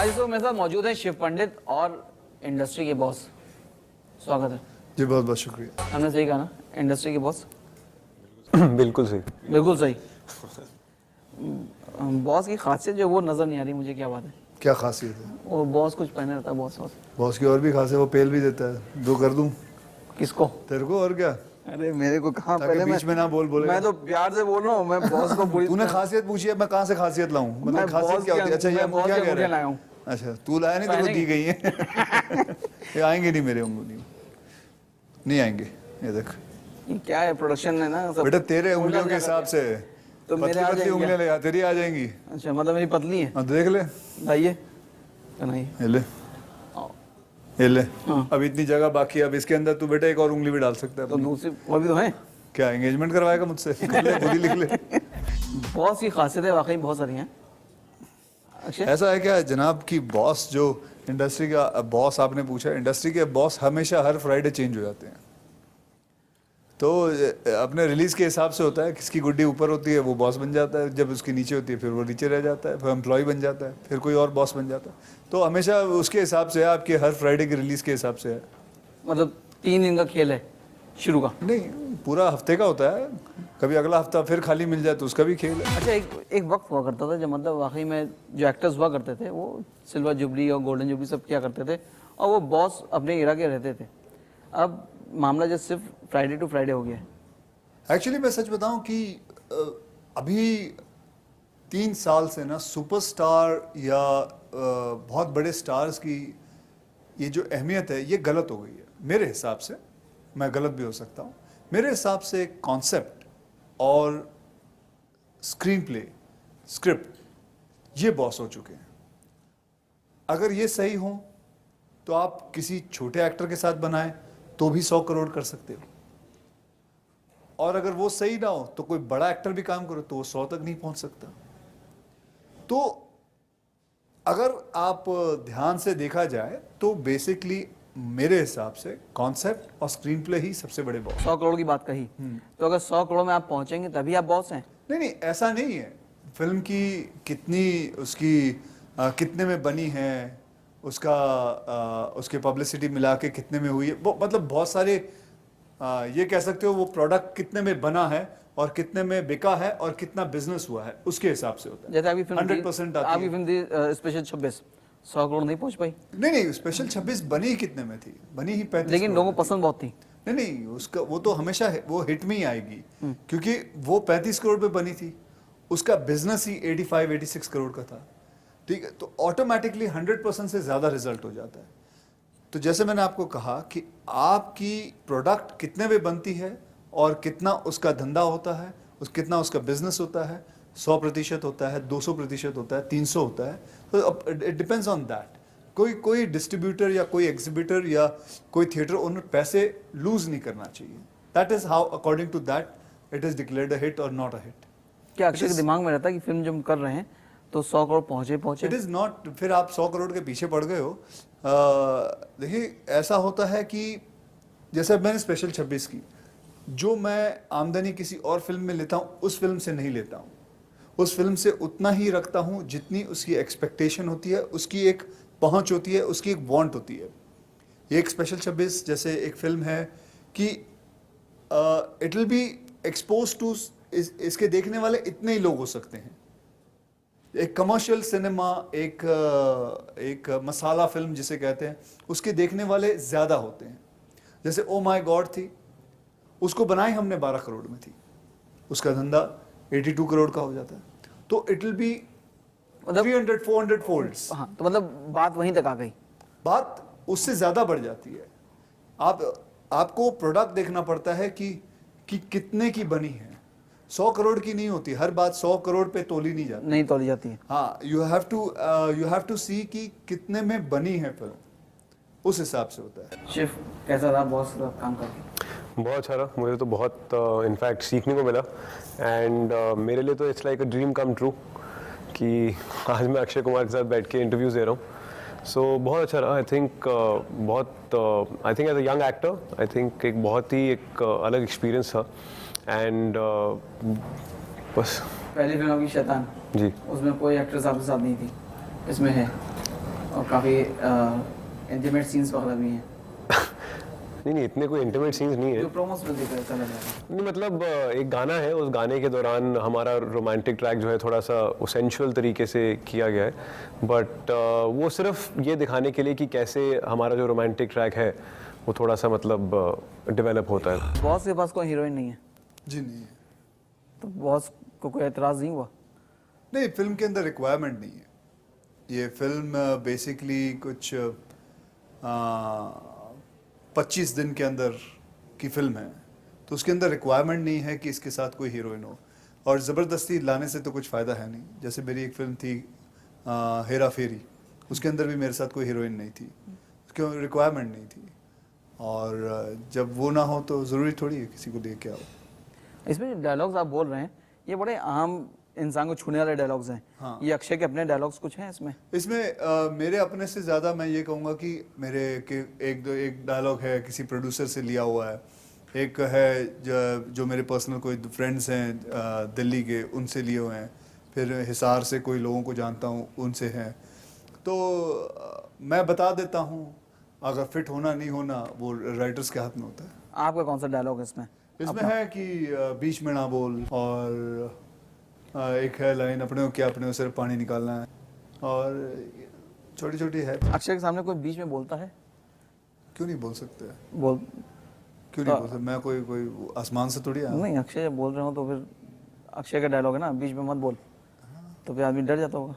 आज तो मेरे साथ मौजूद है शिव पंडित और इंडस्ट्री के बॉस। स्वागत है जी, बहुत बहुत शुक्रिया। हमने सही कहा ना, इंडस्ट्री के बॉस? बिल्कुल सही, बिल्कुल सही। बॉस की खासियत जो वो नजर नहीं आ रही मुझे, क्या बात है? क्या खासियत है? वो बॉस कुछ पहने रहता है बॉस। बॉस की और भी खासियत, वो पेल भी देता है। दो कर दूं किसको? तेरे को, और क्या? अरे मेरे को कहाँ, ताकि पहले बीच में ना बोलेगा। मैं तो प्यार से बोल रहा हूँ, मैं बॉस को पूरी तूने खासियत पूछी है, मैं कहाँ से खासियत लाऊं? मैं मतलब खासियत बॉस क्या होती है? अच्छा, ये मैं बॉस क्या के कह अंगूठे रहा लाया है? हूँ। अच्छा, तू लाया नहीं, तेरे को दी गई है। ये आएंगे नहीं मेरे उंगली, नहीं आएंगे। ये देख, ये क्या है, प्रोडक्शन है ना सब। बेटा तेरे उंगलियों के हिसाब से तो मेरे आ पतली जाएंगे। उंगलियां ले आ, तेरी आ जाएंगी। अच्छा, मतलब मेरी पतली है। हाँ, देख ले, लाइए तो नहीं। ये ले, ये ले। हाँ। अब इतनी जगह बाकी है, अब इसके अंदर तू बेटा एक और उंगली भी डाल सकता है तो अपनी। दूसरी वो भी तो है। क्या एंगेजमेंट करवाएगा मुझसे? कर ले, खुद ही लिख ले। बॉस की खासियतें वाकई बहुत सारी हैं। अक्षय, ऐसा है क्या जनाब कि बॉस, जो इंडस्ट्री का बॉस आपने पूछा, इंडस्ट्री के बॉस हमेशा हर फ्राइडे चेंज हो जाते हैं। तो अपने रिलीज के हिसाब से होता है, किसकी गुड्डी ऊपर होती है वो बॉस बन जाता है, जब उसकी नीचे होती है फिर वो नीचे रह जाता है, फिर एम्प्लॉय बन जाता है, फिर कोई और बॉस बन जाता है। तो हमेशा उसके हिसाब से है, आपके हर फ्राइडे की रिलीज के हिसाब से है। मतलब 3 दिन का खेल है शुरू का? नहीं, पूरा हफ्ते का होता है। कभी अगला हफ्ता फिर खाली मिल जाए तो उसका भी खेल है। अच्छा, एक वक्त हुआ करता था जब मतलब वाकई में जो एक्टर्स हुआ करते थे वो सिल्वर जुबली और गोल्डन जुबली सब किया करते थे और वो बॉस अपने एरा के रहते थे। अब मामला जो सिर्फ फ्राइडे टू फ्राइडे हो गया है। एक्चुअली मैं सच बताऊं कि अभी 3 साल से ना सुपरस्टार या बहुत बड़े स्टार्स की ये जो अहमियत है ये गलत हो गई है मेरे हिसाब से। मैं गलत भी हो सकता हूँ। मेरे हिसाब से कॉन्सेप्ट और स्क्रीन प्ले, स्क्रिप्ट, ये बॉस हो चुके हैं। अगर ये सही हो तो आप किसी छोटे एक्टर के साथ बनाएं तो भी 100 करोड़ कर सकते हो, और अगर वो सही ना हो तो कोई बड़ा एक्टर भी काम करो तो वो 100 तक नहीं पहुंच सकता। तो अगर आप ध्यान से देखा जाए तो बेसिकली मेरे हिसाब से कॉन्सेप्ट और स्क्रीन प्ले ही सबसे बड़े बॉस। 100 करोड़ की बात कही, तो अगर 100 करोड़ में आप पहुंचेंगे तभी आप बॉस हैं। नहीं, ऐसा नहीं है। फिल्म की कितनी उसकी कितने में बनी है, उसके पब्लिसिटी मिला के कितने में हुई है, वो मतलब बहुत सारे ये कह सकते हो वो प्रोडक्ट कितने में बना है और कितने में बिका है और कितना बिजनेस हुआ है, उसके हिसाब से होता है। जैसे आपकी फिल्म 100% आती आपकी है। फिल्म थी स्पेशल 26, 100 करोड़ नहीं पहुंच पाई। नहीं, स्पेशल 26 बनी ही कितने में थी? बनी ही 35 लेकिन करोड़ लोगों में को थी। पसंद बहुत थी। नहीं, उसका वो तो हमेशा वो हिट में ही आएगी, क्योंकि वो 35 करोड़ पे बनी थी, उसका बिजनेस ही 85-86 करोड़ का था। ठीक है, तो ऑटोमेटिकली 100% से ज्यादा रिजल्ट हो जाता है। तो जैसे मैंने आपको कहा कि आपकी प्रोडक्ट कितने में बनती है और कितना उसका धंधा होता है, कितना उसका बिजनेस होता है, 100% होता है, 200% होता है, 300 होता है, तो इट डिपेंड्स ऑन दैट। कोई डिस्ट्रीब्यूटर या कोई एग्जीबिटर या कोई थिएटर ओनर पैसे लूज नहीं करना चाहिए। That is how according to that it is declared a hit और नॉट अ हिट। क्या अक्षय के दिमाग में रहता है कि फिल्म जब हम कर रहे हैं तो 100 करोड़ पहुंचे? इट इज नॉट, फिर आप 100 करोड़ के पीछे पड़ गए हो। देखिए, ऐसा होता है कि जैसे मैंने स्पेशल 26 की, जो मैं आमदनी किसी और फिल्म में लेता हूँ उस फिल्म से नहीं लेता हूँ। उस फिल्म से उतना ही रखता हूँ जितनी उसकी एक्सपेक्टेशन होती है, उसकी एक पहुंच होती है, उसकी एक वांट होती है। ये एक स्पेशल 26 जैसे एक फिल्म है कि it will be expose to, इसके देखने वाले इतने ही लोग हो सकते हैं। एक कमर्शियल सिनेमा, एक मसाला फिल्म जिसे कहते हैं, उसके देखने वाले ज्यादा होते हैं। जैसे ओ माय गॉड थी, उसको बनाई हमने 12 करोड़ में थी, उसका धंधा 82 करोड़ का हो जाता है। तो इट विल बी 300-400 फोल्ड्स। हाँ, तो मतलब बात वहीं तक आ गई। बात उससे ज्यादा बढ़ जाती है। आपको प्रोडक्ट देखना पड़ता है कि कितने की बनी है। 100 करोड़ की नहीं होती हर बात, 100 करोड़ पे तोली नहीं जाती। नहीं तोली जाती है। हाँ, यू हैव टू सी कि कितने में बनी है फिल्म, उस हिसाब से होता है। शिव, कैसा रहा बॉस का काम करके? बहुत अच्छा रहा। मुझे तो बहुत इनफैक्ट सीखने को मिला, एंड मेरे लिए तो it's like a dream come true कि आज मैं अक्षय कुमार के साथ बैठ के इंटरव्यूज दे रहा हूँ। सो बहुत अच्छा रहा। I think I think as a young actor I think एक बहुत ही एक अलग एक्सपीरियंस था। एंड बस। पहली फिल्म आपकी शैतान जी, उसमें कोई एक्ट्रेस आपके साथ नहीं थी, इसमें है? और काफ़ी इंटीमेट सीन्स वगैरह भी हैं नहीं इतने कोई इंटीमेट सीन्स नहीं है। जो प्रोमोस में दिख रहा है चला जाता नहीं मतलब एक गाना है, उस गाने के दौरान हमारा रोमांटिक ट्रैक जो है थोड़ा सा सेंशुअल तरीके से किया गया है, बट वो सिर्फ ये दिखाने के लिए कि कैसे हमारा जो रोमांटिक ट्रैक है वो थोड़ा सा मतलब डेवलप होता है। बॉस के पास कोई हीरोइन नहीं है जी नहीं है। तो बॉस को कोई एतराज़ नहीं हुआ? नहीं, फिल्म के अंदर रिक्वायरमेंट नहीं है। ये फिल्म बेसिकली कुछ 25 दिन के अंदर की फिल्म है, तो उसके अंदर रिक्वायरमेंट नहीं है कि इसके साथ कोई हीरोइन हो, और ज़बरदस्ती लाने से तो कुछ फ़ायदा है नहीं। जैसे मेरी एक फिल्म थी हेरा फेरी, उसके अंदर भी मेरे साथ कोई हीरोइन नहीं थी, उसकी रिक्वायरमेंट नहीं थी, और जब वो ना हो तो ज़रूरी थोड़ी है किसी को लेके आओ। इसमें जो डायलॉग्स आप बोल रहे हैं ये बड़े आम इंसान को छूने वाले डायलॉग्स हैं। हाँ। ये अक्षय के अपने डायलॉग्स कुछ हैं इसमें? इसमें मेरे अपने से ज़्यादा मैं ये कहूँगा कि मेरे के एक डायलॉग है किसी प्रोड्यूसर से लिया हुआ है, एक है जो मेरे पर्सनल कोई फ्रेंड्स हैं दिल्ली के, उनसे लिए हुए हैं, फिर हिसार से कोई लोगों को जानता हूँ उनसे हैं। तो मैं बता देता हूँ, अगर फिट होना नहीं होना वो राइटर्स के हाथ में होता है। आपका कौन सा डायलॉग है इसमें? इसमें है कि बीच में ना बोल, और एक है लाइन अपने को क्या, अपने को सिर्फ पानी निकालना है, और छोटी छोटी है। अक्षय के सामने कोई बीच में बोलता है? क्यों नहीं बोल सकते? बोल क्यों नहीं बोल सकते? मैं कोई आसमान से थोड़ी आया हूं। नहीं, अक्षय जब बोल रहे हो तो फिर अक्षय का डायलॉग है ना, बीच में मत बोल, तो फिर आदमी डर जाता होगा।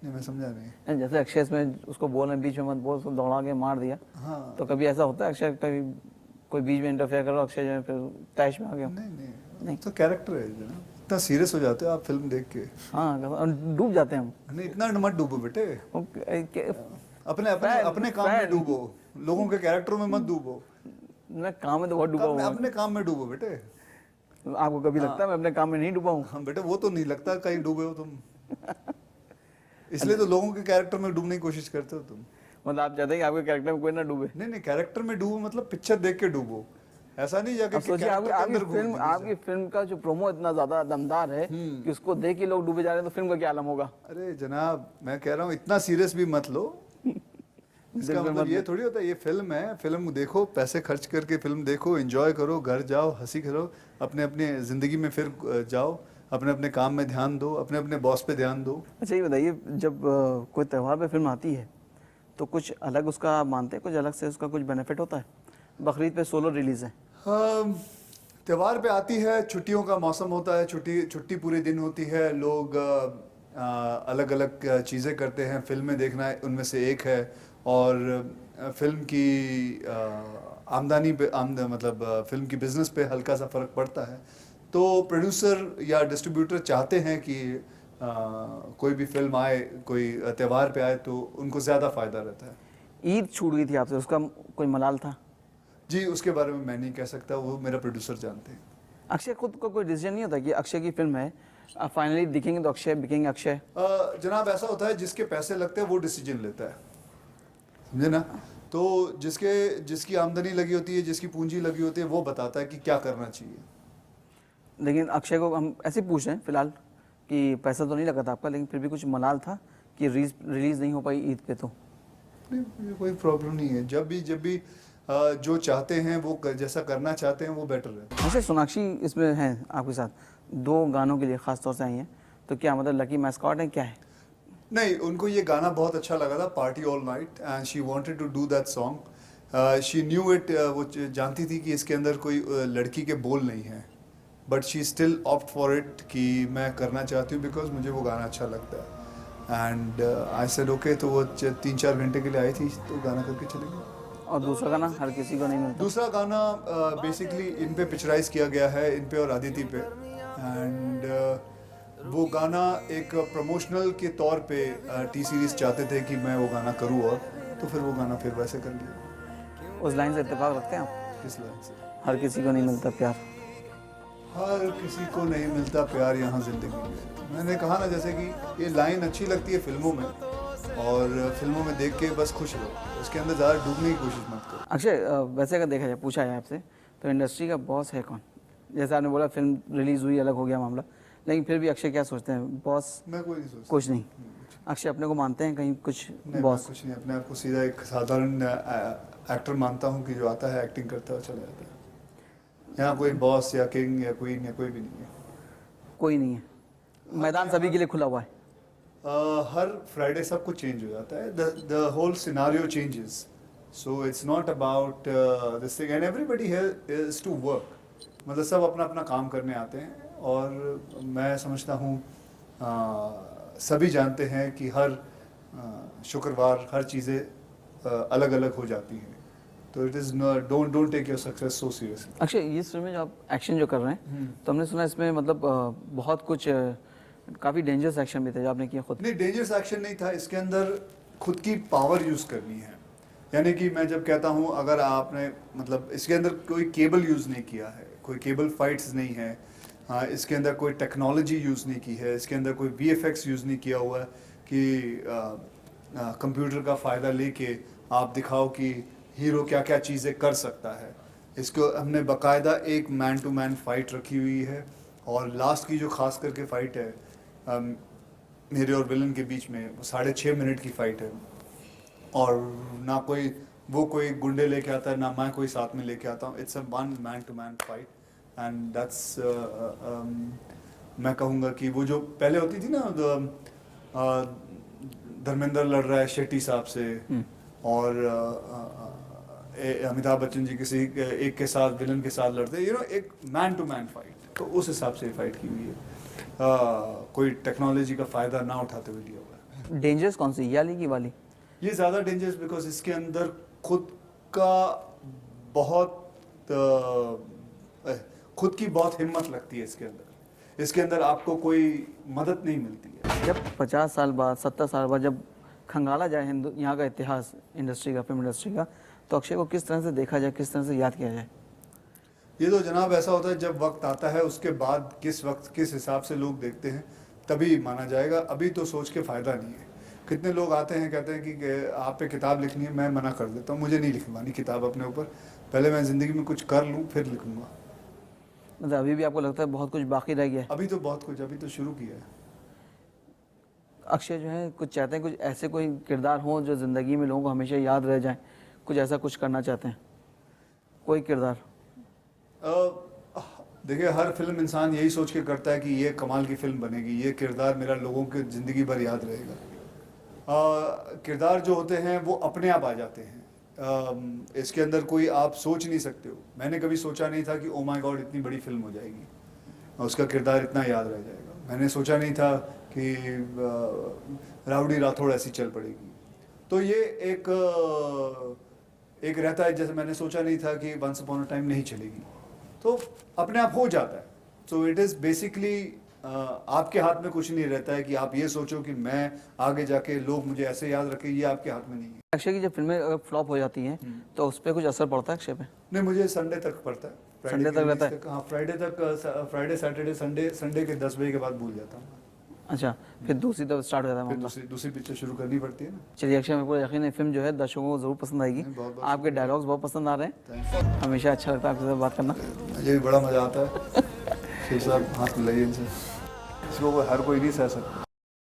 नहीं, मैं समझा नहीं। नहीं, जैसे अक्षय इसमें उसको बोल रहे हैं बीच में मत बोल, उसको दौड़ा के मार दिया, हाँ। तो कभी ऐसा होता है अक्षय कभी कोई बीच में इंटरफेयर कर रहा, अक्षय जो है फिर तैश में आ गया? नहीं तो कैरेक्टर है ना, इतना सीरियस हो जाते हो आप फिल्म देख के। हाँ, और डूब जाते हैं हम। नहीं, इतना मत डूबो बेटे, अपने अपने फैन- अपने काम में फैन। डूबो, लोगों के कैरेक्टरों में मत डूबो। मैं काम में तो बहुत डूबा हुआ अपने काम में डूबो बेटे। हूँ। आपको कभी लगता है मैं अपने काम में नहीं डूबा हूँ? हाँ बेटे, वो तो नहीं लगता कहीं डूबे हो तुम। इसलिए तो लोगों के कैरेक्टर में डूबने की कोशिश करते हो तुम। मतलब आप चाहते हैं कि आपके कैरेक्टर में कोई ना डूबे? नहीं, कैरेक्टर में डूबो मतलब पिक्चर देख के डूबो, ऐसा नहीं जाके अब सोचिए आपकी फिल्म का जो प्रोमो इतना ज्यादा दमदार है कि उसको देख के लोग डूबे जा रहे हैं, तो फिल्म का क्या आलम होगा? अरे जनाब, मैं कह रहा हूँ इतना सीरियस भी मत लो। इसका मतलब ये थोड़ी होता है, ये फिल्म है, फिल्म देखो, पैसे खर्च करके फिल्म देखो, एंजॉय करो, घर जाओ, हंसी करो, अपने अपने जिंदगी में फिर जाओ, अपने अपने काम में ध्यान दो, अपने अपने बॉस पे ध्यान दो। अच्छा ये बताइए, जब कोई त्यौहार पे फिल्म आती है तो कुछ अलग उसका आप मानते हैं, कुछ अलग से उसका कुछ बेनिफिट होता है? बकरीद पे सोलो रिलीज है, त्योहार पे आती है, छुट्टियों का मौसम होता है, छुट्टी पूरे दिन होती है, लोग अलग अलग चीज़ें करते हैं, फिल्में देखना उनमें से एक है, और फिल्म की आमदनी पे मतलब फिल्म की बिजनेस पे हल्का सा फर्क पड़ता है। तो प्रोड्यूसर या डिस्ट्रीब्यूटर चाहते हैं कि कोई भी फिल्म आए, कोई त्यौहार पे आए, तो उनको ज़्यादा फ़ायदा रहता है। ईद छूट गई थी आपसे, उसका कोई मलाल था? जी, उसके बारे में मैं नहीं कह सकता, वो मेरा प्रोड्यूसर जानते हैं। अक्षय खुद को कोई डिसीजन नहीं होता कि अक्षय की फिल्म है, फाइनली दिखेंगे तो अक्षय, बिकेंगे अक्षय? जनाब ऐसा होता है, जिसके पैसे लगते हैं वो डिसीजन लेता है, समझे ना? तो जिसकी आमदनी लगी होती है, जिसकी पूंजी लगी होती है, वो बताता है कि क्या करना चाहिए। लेकिन अक्षय को हम ऐसे पूछ रहे हैं फिलहाल कि पैसा तो नहीं लगा था आपका, लेकिन फिर भी कुछ मलाल था कि रिलीज नहीं हो पाई ईद पे? तो नहीं, कोई प्रॉब्लम नहीं है, जब भी जो चाहते हैं वो जैसा करना चाहते हैं वो बेटर है। वैसे सोनाक्षी इसमें है आपके साथ, 2 गानों के लिए खास तौर से आई हैं, तो क्या मतलब लकी मैस्कॉट है, क्या है? नहीं, उनको ये गाना बहुत अच्छा लगा था, party all night, and she wanted to do that song. She knew it, वो जानती थी कि इसके अंदर कोई लड़की के बोल नहीं है, but she still opt for it कि मैं करना चाहती हूँ बिकॉज मुझे वो गाना अच्छा लगता है। एंड आई सेड ओके, तो वो 3-4 घंटे के लिए आई थी, तो गाना करके चले गए। और दूसरा गाना हर किसी को नहीं मिलता? दूसरा गाना बेसिकली इन पे पिक्चराइज किया गया है, इन पे और आदिति पे, एंड वो गाना एक प्रमोशनल के तौर पे टी सीरीज चाहते थे कि मैं वो गाना करूँ, और तो फिर वो गाना फिर वैसे कर लिया। उस लाइन से इत्तेफाक रखते हैं आप? किस लाइन से? हर किसी को नहीं मिलता प्यार। हर किसी को नहीं मिलता प्यार यहाँ जिंदगी में। मैंने कहा ना, जैसे कि ये लाइन अच्छी लगती है फिल्मों में, और फिल्मों में देख के बस खुश रहो, उसके अंदर ज़्यादा डूबने की कोशिश मत करो। अक्षय, वैसे अगर देखा जाए, पूछा जाए आपसे, तो इंडस्ट्री का बॉस है कौन? जैसे आपने बोला फिल्म रिलीज हुई, अलग हो गया मामला, लेकिन फिर भी अक्षय क्या सोचते हैं, बॉस? मैं कोई नहीं सोचता। कुछ नहीं, अक्षय अपने को मानते हैं कहीं कुछ नहीं, बॉस? मैं कुछ नहीं, अपने आप को सीधा एक साधारण एक्टर मानता हूँ कि जो आता है एक्टिंग करता है और चला जाता है। यहाँ कोई बॉस या किंग या क्वीन या कोई भी नहीं है। कोई नहीं है, मैदान सभी के लिए खुला हुआ है। हर फ्राइडे सब कुछ चेंज हो जाता है, the whole scenario changes, so it's not about this thing and everybody here is to work, मतलब सब अपना अपना काम करने आते हैं। और मैं समझता हूँ सभी जानते हैं कि हर शुक्रवार हर चीज़ें अलग अलग हो जाती हैं, तो it is don't take your success so seriously. Akshay इस फिल्म में जो आप एक्शन जो कर रहे हैं, तो हमने सुना इसमें मतलब बहुत कुछ काफ़ी डेंजरस एक्शन भी थे जो आपने किया खुद। नहीं, डेंजरस एक्शन नहीं था, इसके अंदर खुद की पावर यूज़ करनी है। यानी कि मैं जब कहता हूँ, अगर आपने मतलब इसके अंदर कोई केबल यूज़ नहीं किया है, कोई केबल फाइट्स नहीं है, हाँ, इसके अंदर कोई टेक्नोलॉजी यूज़ नहीं की है, इसके अंदर कोई VFX यूज़ नहीं किया हुआ है कि कंप्यूटर का फ़ायदा लेके आप दिखाओ कि हीरो क्या क्या चीज़ें कर सकता है। इसको हमने बाकायदा एक मैन टू मैन फाइट रखी हुई है, और लास्ट की जो खास करके फ़ाइट है मेरे और विलन के बीच में, वो 6.5 मिनट की फ़ाइट है, और ना कोई गुंडे लेके आता है, ना मैं कोई साथ में लेके आता हूँ। It's a one man to man fight, and that's मैं कहूँगा कि वो जो पहले होती थी ना, धर्मेंद्र लड़ रहा है शेट्टी साहब से, और अमिताभ बच्चन जी किसी एक के साथ विलन के साथ लड़ते, एक मैन टू मैन फाइट, तो उस हिसाब से फाइट की हुई है। कोई टेक्नोलॉजी का फ़ायदा ना उठाते हुए लिया हुआ है। डेंजरस कौन सी, ये वाली की वाली? ये ज़्यादा डेंजरस बिकॉज इसके अंदर खुद की बहुत हिम्मत लगती है। इसके अंदर आपको कोई मदद नहीं मिलती है। जब 50 साल बाद 70 साल बाद जब खंगाला जाए यहाँ का इतिहास इंडस्ट्री का, फिल्म इंडस्ट्री का, तो अक्षय को किस तरह से देखा जाए, किस तरह से याद किया जाए? ये तो जनाब ऐसा होता है, जब वक्त आता है उसके बाद किस वक्त किस हिसाब से लोग देखते हैं तभी माना जाएगा। अभी तो सोच के फ़ायदा नहीं है। कितने लोग आते हैं कहते हैं कि आप पे किताब लिखनी है, मैं मना कर देता हूँ, मुझे नहीं लिखवानी किताब अपने ऊपर, पहले मैं ज़िंदगी में कुछ कर लूँ फिर लिखूँगा। मतलब अभी भी आपको लगता है बहुत कुछ बाकी रह गया है? अभी तो बहुत कुछ, अभी तो शुरू किया है। अक्षय जो है कुछ चाहते हैं, कुछ ऐसे कोई किरदार हो जो ज़िंदगी में लोगों को हमेशा याद रह जाए, कुछ ऐसा कुछ करना चाहते हैं, कोई किरदार? देखिए, हर फिल्म इंसान यही सोच के करता है कि ये कमाल की फिल्म बनेगी, ये किरदार मेरा लोगों के ज़िंदगी भर याद रहेगा। किरदार जो होते हैं वो अपने आप आ जाते हैं। इसके अंदर कोई आप सोच नहीं सकते हो। मैंने कभी सोचा नहीं था कि ओ माय गॉड इतनी बड़ी फिल्म हो जाएगी, उसका किरदार इतना याद रह जाएगा। मैंने सोचा नहीं था कि राउडी राठौड़ ऐसी चल पड़ेगी। तो ये एक रहता है, जैसे मैंने सोचा नहीं था कि वंस अपॉन अ टाइम नहीं चलेगी, तो अपने आप हो जाता है। सो इट इज़ बेसिकली आपके हाथ में कुछ नहीं रहता है कि आप ये सोचो कि मैं आगे जाके लोग मुझे ऐसे याद रखें, ये आपके हाथ में नहीं है। अक्षय की जब फिल्में अगर फ्लॉप हो जाती हैं तो उस पर कुछ असर पड़ता है अक्षय पे? नहीं, मुझे संडे तक पड़ता है। संडे तक रहता है? हाँ, फ्राइडे सैटरडे संडे के 10 बजे के बाद भूल जाता हूँ। अच्छा, फिर दूसरी तरफ स्टार्ट हो जाता है फिर मामला। दूसरी पिक्चर शुरू करनी पड़ती है ना। चलिए अक्षय, मेरे को यकीन है फिल्म जो है दर्शकों को जरूर पसंद आएगी। बहुत आपके डायलॉग्स बहुत पसंद आ रहे हैं, हमेशा अच्छा लगता है आपके साथ बात करना। मुझे भी बड़ा मज़ा आता है। फिर साहब हाथ मिलाइए इनसे, इसको हर कोई नहीं सह सकता।